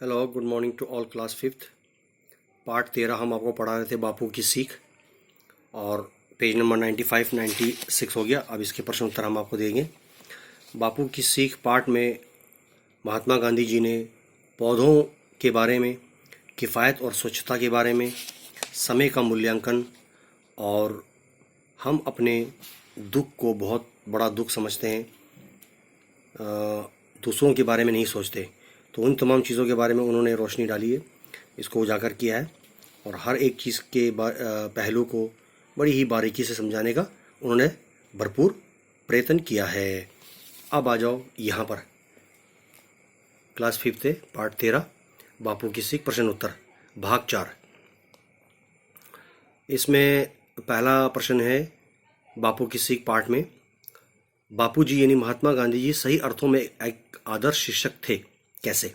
Hello, good morning to all. Class fifth part 13 हम आपको पढ़ा रहे थे बापू की सीख, और पेज नंबर 95 96 हो गया। अब इसके प्रश्न उत्तर हम आपको देंगे। बापू की सीख पार्ट में महात्मा गांधी जी ने पौधों के बारे में, किफ़ायत और स्वच्छता के बारे में, समय का मूल्यांकन, और हम अपने दुख को बहुत बड़ा दुख समझते हैं, दूसरों के बारे में नहीं सोचते, तो उन तमाम चीज़ों के बारे में उन्होंने रोशनी डाली है, इसको उजागर किया है, और हर एक चीज़ के पहलू को बड़ी ही बारीकी से समझाने का उन्होंने भरपूर प्रयत्न किया है। अब आ जाओ यहाँ पर, क्लास फिफ्थ है, पार्ट 13 बापू की सीख, प्रश्न उत्तर, भाग 4। इसमें पहला प्रश्न है बापू की सीख पार्ट में, बापू जी यानी महात्मा गांधी जी सही अर्थों में एक आदर्श शिक्षक थे कैसे?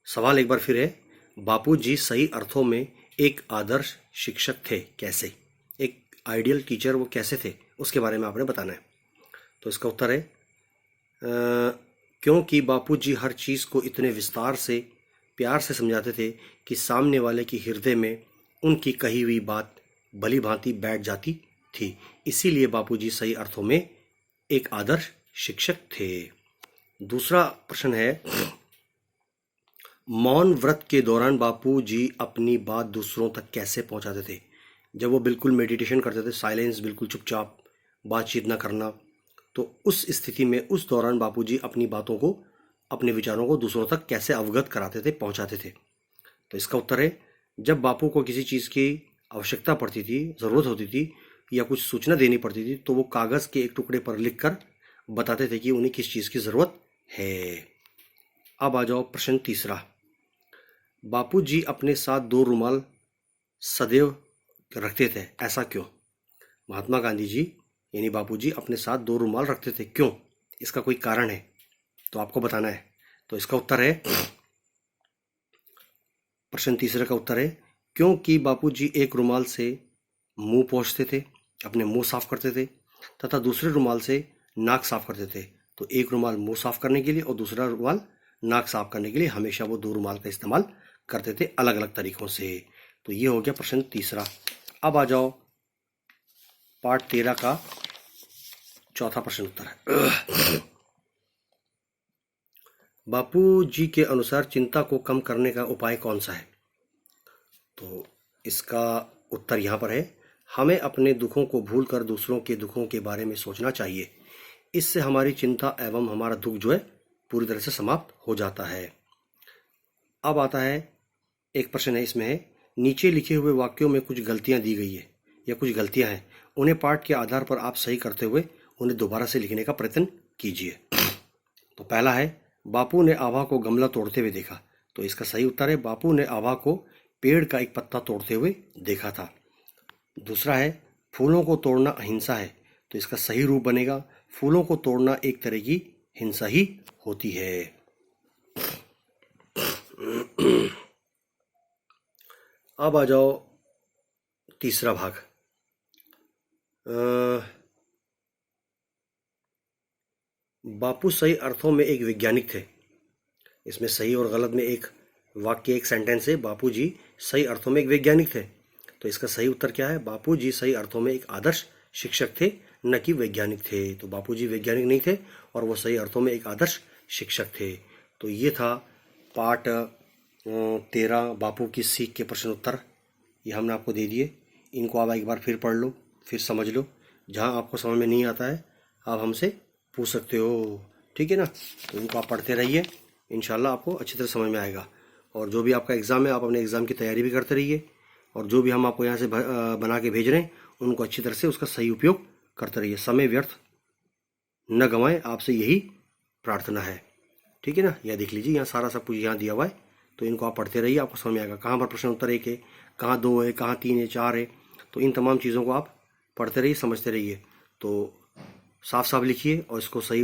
सवाल एक बार फिर है, बापू जी सही अर्थों में एक आदर्श शिक्षक थे कैसे? एक आइडियल टीचर वो कैसे थे, उसके बारे में आपने बताना है। तो इसका उत्तर है क्योंकि बापू जी हर चीज़ को इतने विस्तार से, प्यार से समझाते थे कि सामने वाले के हृदय में उनकी कही हुई बात भली भांति बैठ जाती थी। इसीलिए बापू जी सही अर्थों में एक आदर्श शिक्षक थे। दूसरा प्रश्न है, मौन व्रत के दौरान बापू जी अपनी बात दूसरों तक कैसे पहुंचाते थे? जब वो बिल्कुल मेडिटेशन करते थे, साइलेंस, बिल्कुल चुपचाप, बातचीत न करना, तो उस स्थिति में उस दौरान बापू जी अपनी बातों को, अपने विचारों को दूसरों तक कैसे अवगत कराते थे, पहुंचाते थे? तो इसका उत्तर है, जब बापू को किसी चीज़ की आवश्यकता पड़ती थी, ज़रूरत होती थी, या कुछ सूचना देनी पड़ती थी, तो वो कागज़ के एक टुकड़े पर लिखकर बताते थे कि उन्हें किस चीज़ की ज़रूरत है। अब आ जाओ प्रश्न तीसरा, बापू जी अपने साथ 2 रुमाल सदैव रखते थे, ऐसा क्यों? महात्मा गांधी जी यानी बापू जी अपने साथ 2 रुमाल रखते थे, क्यों? इसका कोई कारण है तो आपको बताना है। तो इसका उत्तर है, प्रश्न तीसरे का उत्तर है, क्योंकि बापू जी एक रुमाल से मुंह पोंछते थे, अपने मुंह साफ करते थे, तथा दूसरे रुमाल से नाक साफ करते थे। तो एक रुमाल मुंह साफ करने के लिए और दूसरा रुमाल नाक साफ करने के लिए हमेशा वो 2 रुमाल का इस्तेमाल करते थे, अलग अलग तरीकों से। तो ये हो गया प्रश्न तीसरा। अब आ जाओ पार्ट 13 का चौथा प्रश्न उत्तर। बापू जी के अनुसार चिंता को कम करने का उपाय कौन सा है? तो इसका उत्तर यहाँ पर है, हमें अपने दुखों को भूलकर दूसरों के दुखों के बारे में सोचना चाहिए। इससे हमारी चिंता एवं हमारा दुख जो है पूरी तरह से समाप्त हो जाता है। अब आता है, एक प्रश्न है इसमें है, नीचे लिखे हुए वाक्यों में कुछ गलतियां दी गई है या कुछ गलतियां हैं, उन्हें पाठ के आधार पर आप सही करते हुए उन्हें दोबारा से लिखने का प्रयत्न कीजिए। तो पहला है, बापू ने आभा को गमला तोड़ते हुए देखा। तो इसका सही उत्तर है, बापू ने आभा को पेड़ का एक पत्ता तोड़ते हुए देखा था। दूसरा है, फूलों को तोड़ना अहिंसा है। तो इसका सही रूप बनेगा, फूलों को तोड़ना एक तरह की हिंसा ही होती है। अब आ जाओ तीसरा भाग। बापू सही अर्थों में एक वैज्ञानिक थे। इसमें सही और गलत में एक वाक्य, एक सेंटेंस है, बापू जी सही अर्थों में एक वैज्ञानिक थे। तो इसका सही उत्तर क्या है? बापू जी सही अर्थों में एक आदर्श शिक्षक थे, न कि वैज्ञानिक थे। तो बापू जी वैज्ञानिक नहीं थे और वो सही अर्थों में एक आदर्श शिक्षक थे। तो ये था पार्ट 13 बापू की सीख के प्रश्न उत्तर, ये हमने आपको दे दिए। इनको आप एक बार फिर पढ़ लो, फिर समझ लो। जहाँ आपको समझ में नहीं आता है आप हमसे पूछ सकते हो, ठीक है ना? तो इनको आप पढ़ते रहिए, इंशाल्लाह आपको अच्छी तरह समझ में आएगा। और जो भी आपका एग्ज़ाम है, आप अपने एग्ज़ाम की तैयारी भी करते रहिए, और जो भी हम आपको यहाँ से बना के भेज रहे हैं उनको अच्छी तरह से उसका सही उपयोग करते रहिए। समय व्यर्थ न गंवाएं, आपसे यही प्रार्थना है, ठीक है ना? यह देख लीजिए, यहाँ सारा सब कुछ यहाँ दिया हुआ है, तो इनको आप पढ़ते रहिए, आपको समझ में आएगा कहाँ पर प्रश्न उत्तर 1 है, कहाँ 2 है, कहाँ 3 है, 4 है। तो इन तमाम चीज़ों को आप पढ़ते रहिए, समझते रहिए। तो साफ साफ लिखिए और इसको सही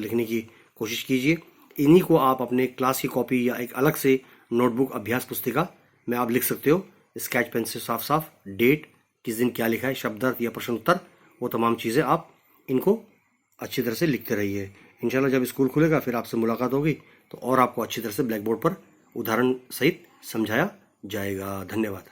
लिखने की कोशिश कीजिए। इन्हीं को आप अपने क्लास की कॉपी या एक अलग से नोटबुक, अभ्यास पुस्तिका में आप लिख सकते हो, स्केच पेन से साफ साफ डेट, किस दिन क्या लिखा है, शब्दार्थ या प्रश्न उत्तर, वो तमाम चीज़ें आप इनको अच्छी तरह से लिखते रहिए। इंशाल्लाह जब स्कूल खुलेगा फिर आपसे मुलाकात होगी, तो और आपको अच्छी तरह से ब्लैक बोर्ड पर उदाहरण सहित समझाया जाएगा। धन्यवाद।